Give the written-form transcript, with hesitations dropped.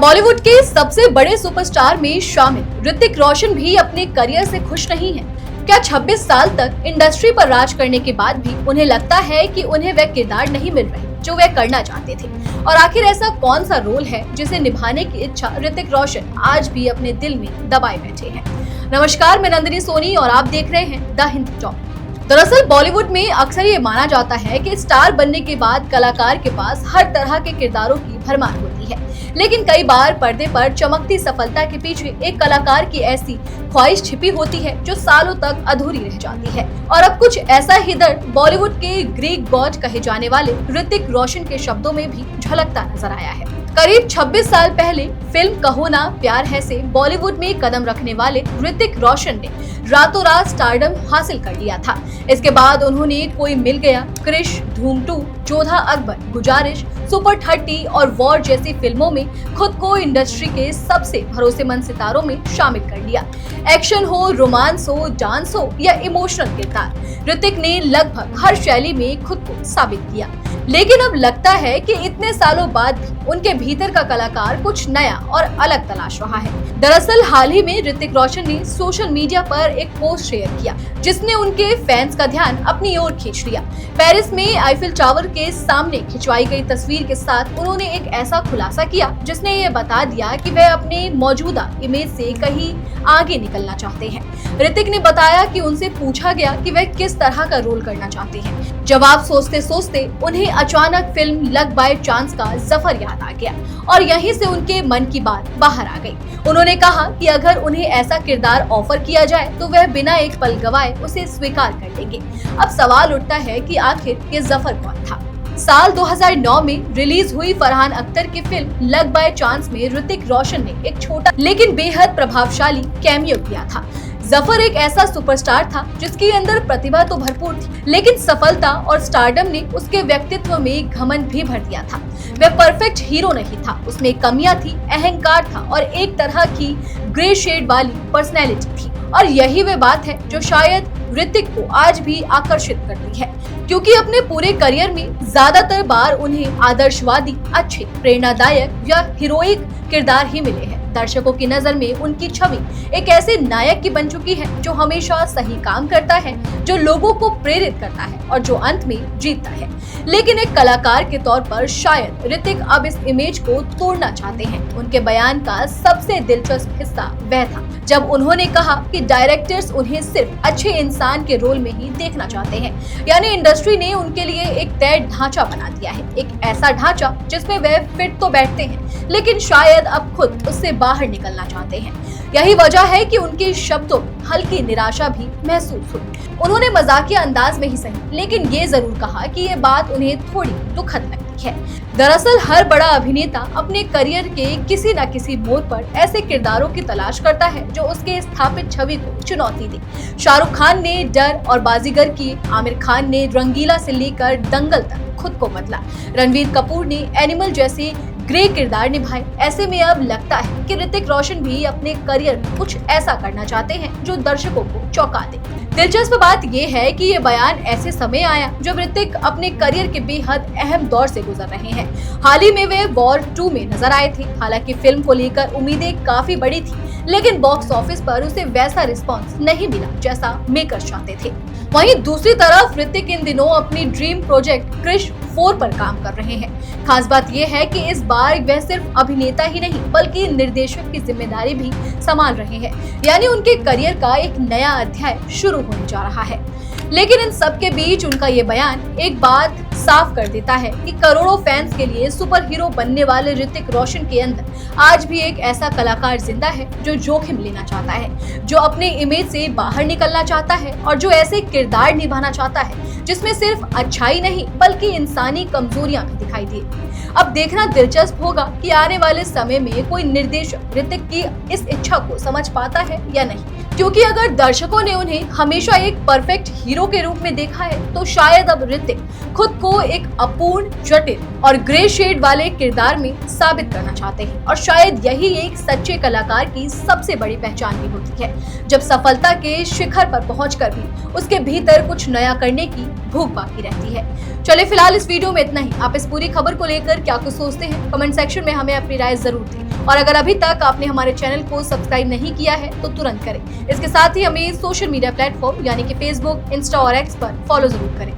बॉलीवुड के सबसे बड़े सुपरस्टार में शामिल ऋतिक रोशन भी अपने करियर से खुश नहीं है। क्या 26 साल तक इंडस्ट्री पर राज करने के बाद भी उन्हें लगता है कि उन्हें वह किरदार नहीं मिल रहे जो वे करना चाहते थे? और आखिर ऐसा कौन सा रोल है जिसे निभाने की इच्छा ऋतिक रोशन आज भी अपने दिल में दबाए बैठे हैं? नमस्कार, मैं नंदिनी सोनी और आप देख रहे हैं द हिंद टॉक। दरअसल बॉलीवुड में अक्सर ये माना जाता है कि स्टार बनने के बाद कलाकार के पास हर तरह के किरदारों की भरमार होती है, लेकिन कई बार पर्दे पर चमकती सफलता के पीछे एक कलाकार की ऐसी ख्वाहिश छिपी होती है जो सालों तक अधूरी रह जाती है। और अब कुछ ऐसा ही दर्द बॉलीवुड के ग्रीक गॉड कहे जाने वाले ऋतिक रोशन के शब्दों में भी झलकता नजर आया है। करीब 26 साल पहले फिल्म कहो ना प्यार है से बॉलीवुड में कदम रखने वाले ऋतिक रोशन ने रातों रात स्टारडम हासिल कर लिया था। इसके बाद उन्होंने कोई मिल गया, क्रिश, धूम 2, जोधा अकबर, गुजारिश, सुपर 30 और वॉर जैसी फिल्मों में खुद को इंडस्ट्री के सबसे भरोसेमंद सितारों में शामिल कर लिया। एक्शन हो, रोमांस हो, डांस हो या इमोशनल किरदार, ऋतिक ने लगभग हर शैली में खुद को साबित किया। लेकिन अब लगता है कि इतने सालों बाद भी उनके भीतर का कलाकार कुछ नया और अलग तलाश रहा है। दरअसल हाल ही में ऋतिक रोशन ने सोशल मीडिया पर एक पोस्ट शेयर किया जिसने उनके फैंस का ध्यान अपनी ओर खींच लिया। पेरिस में आईफिल टावर के सामने खिंचवाई गई तस्वीर के साथ उन्होंने एक ऐसा खुलासा किया जिसने ये बता दिया कि वह अपने मौजूदा इमेज से कहीं आगे निकलना चाहते हैं। ऋतिक ने बताया कि उनसे पूछा गया कि वह किस तरह का रोल करना चाहते हैं। जवाब सोचते सोचते उन्हें अचानक फिल्म लक बाय चांस का जफर याद आ गया और यहीं से उनके मन की बात बाहर आ गई। उन्होंने कहा कि अगर उन्हें ऐसा किरदार ऑफर किया जाए तो वह बिना एक पल गवाए उसे स्वीकार कर लेंगे। अब सवाल उठता है कि आखिर ये जफर कौन था? साल 2009 में रिलीज हुई फरहान अख्तर की फिल्म लक बाय चांस में ऋतिक रोशन ने एक छोटा लेकिन बेहद प्रभावशाली कैमियो किया था। जफर एक ऐसा सुपरस्टार था जिसके अंदर प्रतिभा तो भरपूर थी, लेकिन सफलता और स्टारडम ने उसके व्यक्तित्व में घमंड भी भर दिया था। वह परफेक्ट हीरो नहीं था, उसमें कमियां थी, अहंकार था और एक तरह की ग्रे शेड वाली पर्सनैलिटी थी। और यही वह बात है जो शायद ऋतिक को आज भी आकर्षित करती है, क्योंकि अपने पूरे करियर में ज्यादातर बार उन्हें आदर्शवादी, अच्छे, प्रेरणादायक या हीरोइक किरदार ही मिले हैं। दर्शकों की नजर में उनकी छवि एक ऐसे नायक की बन चुकी है जो हमेशा सही काम करता है, जो लोगों को प्रेरित करता है और जो अंत में जीतता है। लेकिन एक कलाकार के तौर पर शायद ऋतिक अब इस इमेज को तोड़ना चाहते हैं। उनके बयान का सबसे दिलचस्प हिस्सा वह था जब उन्होंने कहा कि डायरेक्टर्स उन्हें सिर्फ अच्छे इंसान के रोल में ही देखना चाहते हैं। यानी इंडस्ट्री ने उनके लिए एक तय ढांचा बना दिया है, एक ऐसा ढांचा जिसमें वह फिट तो बैठते हैं, लेकिन शायद अब खुद उससे बाहर निकलना चाहते हैं। यही वजह है कि उनके शब्दों में हल्की निराशा भी महसूस हुई। उन्होंने मजाकिया अंदाज में ही सही, लेकिन ये जरूर कहा कि ये बात उन्हें थोड़ी दुखद लगती है। दरअसल हर बड़ा अभिनेता अपने करियर के किसी न किसी मोड़ पर ऐसे किरदारों की तलाश करता है जो उसके स्थापित छवि को चुनौती दे। शाहरुख खान ने डर और बाजीगर किए, आमिर खान ने रंगीला से लेकर दंगल तक खुद को बदला, रणवीर कपूर ने एनिमल जैसे ग्रे किरदार निभाए। ऐसे में अब लगता है कि ऋतिक रोशन भी अपने करियर में कुछ ऐसा करना चाहते हैं जो दर्शकों को चौंका दे। दिलचस्प बात यह है कि ये बयान ऐसे समय आया जब ऋतिक अपने करियर के बेहद अहम दौर से गुजर रहे हैं। हाल ही में वे वॉर 2 में नजर आए थे। हालांकि फिल्म को लेकर उम्मीदें काफी बड़ी थी, लेकिन बॉक्स ऑफिस पर उसे वैसा रिस्पॉन्स नहीं मिला जैसा मेकर्स चाहते थे। वहीं दूसरी तरफ ऋतिक इन दिनों अपनी ड्रीम प्रोजेक्ट क्रिश 4 पर काम कर रहे हैं। खास बात यह है कि इस बार वह सिर्फ अभिनेता ही नहीं बल्कि निर्देशक की जिम्मेदारी भी संभाल रहे हैं। यानी उनके करियर का एक नया अध्याय शुरू होने जा रहा है। लेकिन इन सब के बीच उनका ये बयान एक बात साफ कर देता है कि करोड़ों फैंस के लिए सुपर हीरो बनने वाले ऋतिक रोशन के अंदर आज भी एक ऐसा कलाकार जिंदा है जो जोखिम लेना चाहता है, जो अपने इमेज से बाहर निकलना चाहता है और जो ऐसे किरदार निभाना चाहता है जिसमें सिर्फ अच्छाई नहीं बल्कि इंसानी कमजोरियां भी दिखाई दे। अब देखना दिलचस्प होगा कि आने वाले समय में कोई निर्देशक ऋतिक की इस इच्छा को समझ पाता है या नहीं, क्योंकि अगर दर्शकों ने उन्हें हमेशा एक परफेक्ट हीरो के रूप में देखा है तो शायद अब ऋतिक खुद को एक अपूर्ण, जटिल और ग्रे शेड वाले किरदार में साबित करना चाहते हैं। और शायद यही एक सच्चे कलाकार की सबसे बड़ी पहचान भी होती है, जब सफलता के शिखर पर पहुंचकर भी उसके भीतर कुछ नया करने की भूख बाकी रहती है। चलिए फिलहाल इस वीडियो में इतना ही। आप इस पूरी खबर को लेकर क्या कुछ सोचते हैं, कमेंट सेक्शन में हमें अपनी राय जरूर दें। और अगर अभी तक आपने हमारे चैनल को सब्सक्राइब नहीं किया है तो तुरंत करें। इसके साथ ही हमें सोशल मीडिया प्लेटफॉर्म यानी कि फेसबुक, इंस्टा और एक्स पर फॉलो जरूर करें।